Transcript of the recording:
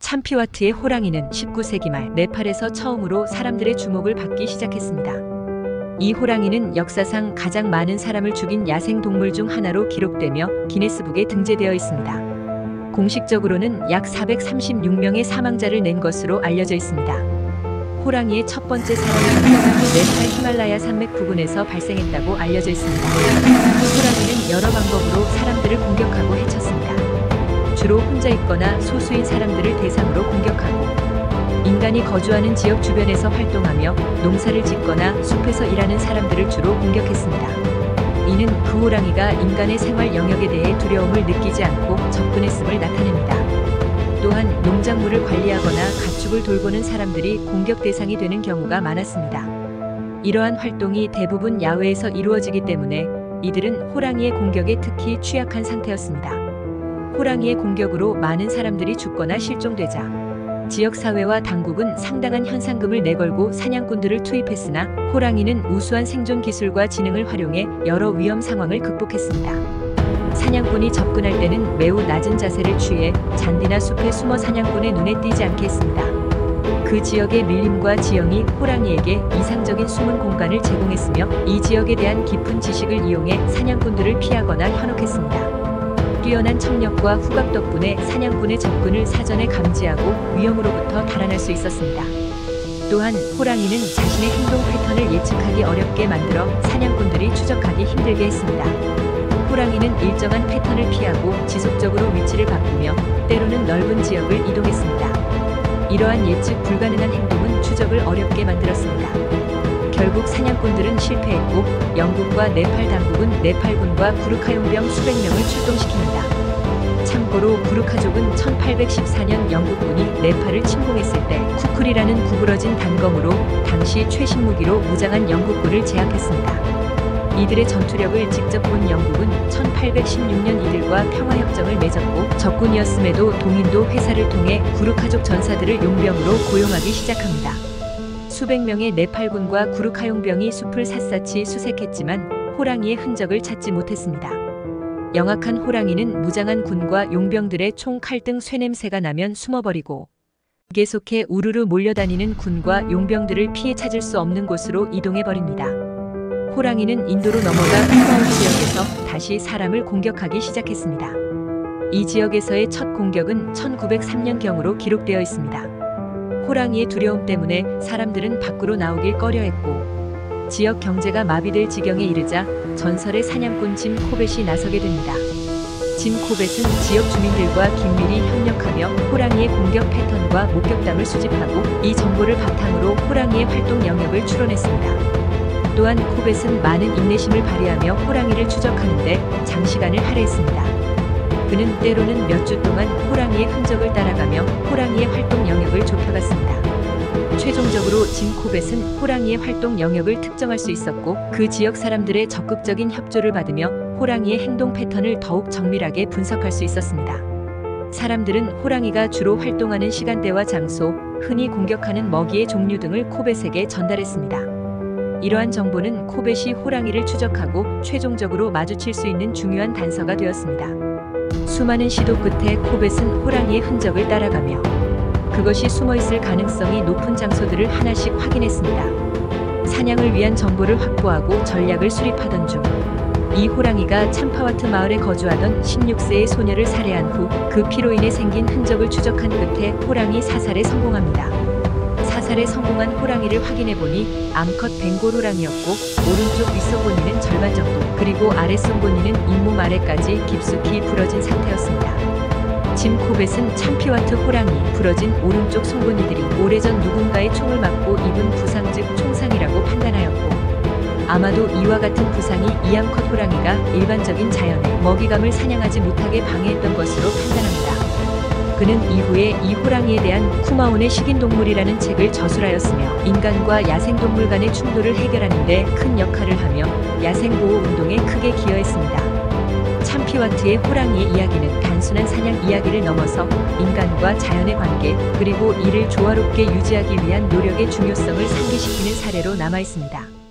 참피와트의 호랑이는 19세기 말 네팔에서 처음으로 사람들의 주목을 받기 시작했습니다. 이 호랑이는 역사상 가장 많은 사람을 죽인 야생동물 중 하나로 기록되며 기네스북에 등재되어 있습니다. 공식적으로는 약 436명의 사망자를 낸 것으로 알려져 있습니다. 호랑이의 첫 번째 사람을 공격한 네팔 히말라야 산맥 부근에서 발생했다고 알려져 있습니다. 호랑이는 여러 방법으로 사람들을 공격하고 해쳤습니다. 주로 혼자 있거나 소수인 사람들을 대상으로 공격하고, 인간이 거주하는 지역 주변에서 활동하며 농사를 짓거나 숲에서 일하는 사람들을 주로 공격했습니다. 이는 그 호랑이가 인간의 생활 영역에 대해 두려움을 느끼지 않고 접근했음을 나타냅니다. 또한 농작물을 관리하거나 가축을 돌보는 사람들이 공격 대상이 되는 경우가 많았습니다. 이러한 활동이 대부분 야외에서 이루어지기 때문에 이들은 호랑이의 공격에 특히 취약한 상태였습니다. 호랑이의 공격으로 많은 사람들이 죽거나 실종되자 지역사회와 당국은 상당한 현상금을 내걸고 사냥꾼들을 투입했으나 호랑이는 우수한 생존 기술과 지능을 활용해 여러 위험 상황을 극복했습니다. 사냥꾼이 접근할 때는 매우 낮은 자세를 취해 잔디나 숲에 숨어 사냥꾼의 눈에 띄지 않게 했습니다. 그 지역의 밀림과 지형이 호랑이에게 이상적인 숨은 공간을 제공했으며 이 지역에 대한 깊은 지식을 이용해 사냥꾼들을 피하거나 현혹했습니다. 뛰어난 청력과 후각 덕분에 사냥꾼의 접근을 사전에 감지하고 위험으로부터 달아날 수 있었습니다. 또한 호랑이는 자신의 행동 패턴을 예측하기 어렵게 만들어 사냥꾼들이 추적하기 힘들게 했습니다. 호랑이는 일정한 패턴을 피하고 지속적으로 위치를 바꾸며 때로는 넓은 지역을 이동했습니다. 이러한 예측 불가능한 행동은 추적을 어렵게 만들었습니다. 결국 사냥꾼들은 실패했고 영국과 네팔 당국은 네팔군과 구르카 용병 수백 명을 출동시킵니다. 참고로 구르카족은 1814년 영국군이 네팔을 침공했을 때 쿠쿨이라는 구부러진 단검으로 당시 최신 무기로 무장한 영국군을 제압했습니다. 이들의 전투력을 직접 본 영국은 1816년 이들과 평화협정을 맺었고 적군이었음에도 동인도 회사를 통해 구르카족 전사들을 용병으로 고용하기 시작합니다. 수백 명의 네팔군과 구르카 용병이 숲을 샅샅이 수색했지만 호랑이의 흔적을 찾지 못했습니다. 영악한 호랑이는 무장한 군과 용병들의 총 칼등 쇠냄새가 나면 숨어버리고 계속해 우르르 몰려다니는 군과 용병들을 피해 찾을 수 없는 곳으로 이동해버립니다. 호랑이는 인도로 넘어가 쿠마온 지역에서 다시 사람을 공격하기 시작했습니다. 이 지역에서의 첫 공격은 1903년경으로 기록되어 있습니다. 호랑이의 두려움 때문에 사람들은 밖으로 나오길 꺼려했고 지역 경제가 마비될 지경에 이르자 전설의 사냥꾼 짐 코벳이 나서게 됩니다. 짐 코벳은 지역 주민들과 긴밀히 협력하며 호랑이의 공격 패턴과 목격담을 수집하고 이 정보를 바탕으로 호랑이의 활동 영역을 추론했습니다. 또한 코벳은 많은 인내심을 발휘하며 호랑이를 추적하는데 장시간을 할애했습니다. 그는 때로는 몇 주 동안 호랑이의 흔적을 따라가며 호랑이의 활동 영역을 좁혀갔습니다. 최종적으로 짐 코벳은 호랑이의 활동 영역을 특정할 수 있었고 그 지역 사람들의 적극적인 협조를 받으며 호랑이의 행동 패턴을 더욱 정밀하게 분석할 수 있었습니다. 사람들은 호랑이가 주로 활동하는 시간대와 장소, 흔히 공격하는 먹이의 종류 등을 코벳에게 전달했습니다. 이러한 정보는 코벳이 호랑이를 추적하고 최종적으로 마주칠 수 있는 중요한 단서가 되었습니다. 수많은 시도 끝에 코벳은 호랑이의 흔적을 따라가며 그것이 숨어있을 가능성이 높은 장소들을 하나씩 확인했습니다. 사냥을 위한 정보를 확보하고 전략을 수립하던 중 이 호랑이가 참파와트 마을에 거주하던 16세의 소녀를 살해한 후 그 피로 인해 생긴 흔적을 추적한 끝에 호랑이 사살에 성공합니다. 사살에 성공한 호랑이를 확인해보니 암컷 벵골 호랑이였고 오른쪽 윗송곳니는 절반 정도 그리고 아랫송곳니는 잇몸 아래까지 깊숙이 부러진 상태였습니다. 짐 코벳은 참피와트 호랑이 부러진 오른쪽 송곳니들이 오래전 누군가의 총을 맞고 입은 부상 즉 총상이라고 판단하였고 아마도 이와 같은 부상이 이 암컷 호랑이가 일반적인 자연의 먹이감을 사냥하지 못하게 방해했던 것으로 판단합니다. 그는 이후에 이 호랑이에 대한 쿠마온의 식인동물이라는 책을 저술하였으며 인간과 야생동물 간의 충돌을 해결하는 데 큰 역할을 하며 야생보호운동에 크게 기여했습니다. 참피와트의 호랑이의 이야기는 단순한 사냥 이야기를 넘어서 인간과 자연의 관계 그리고 이를 조화롭게 유지하기 위한 노력의 중요성을 상기시키는 사례로 남아있습니다.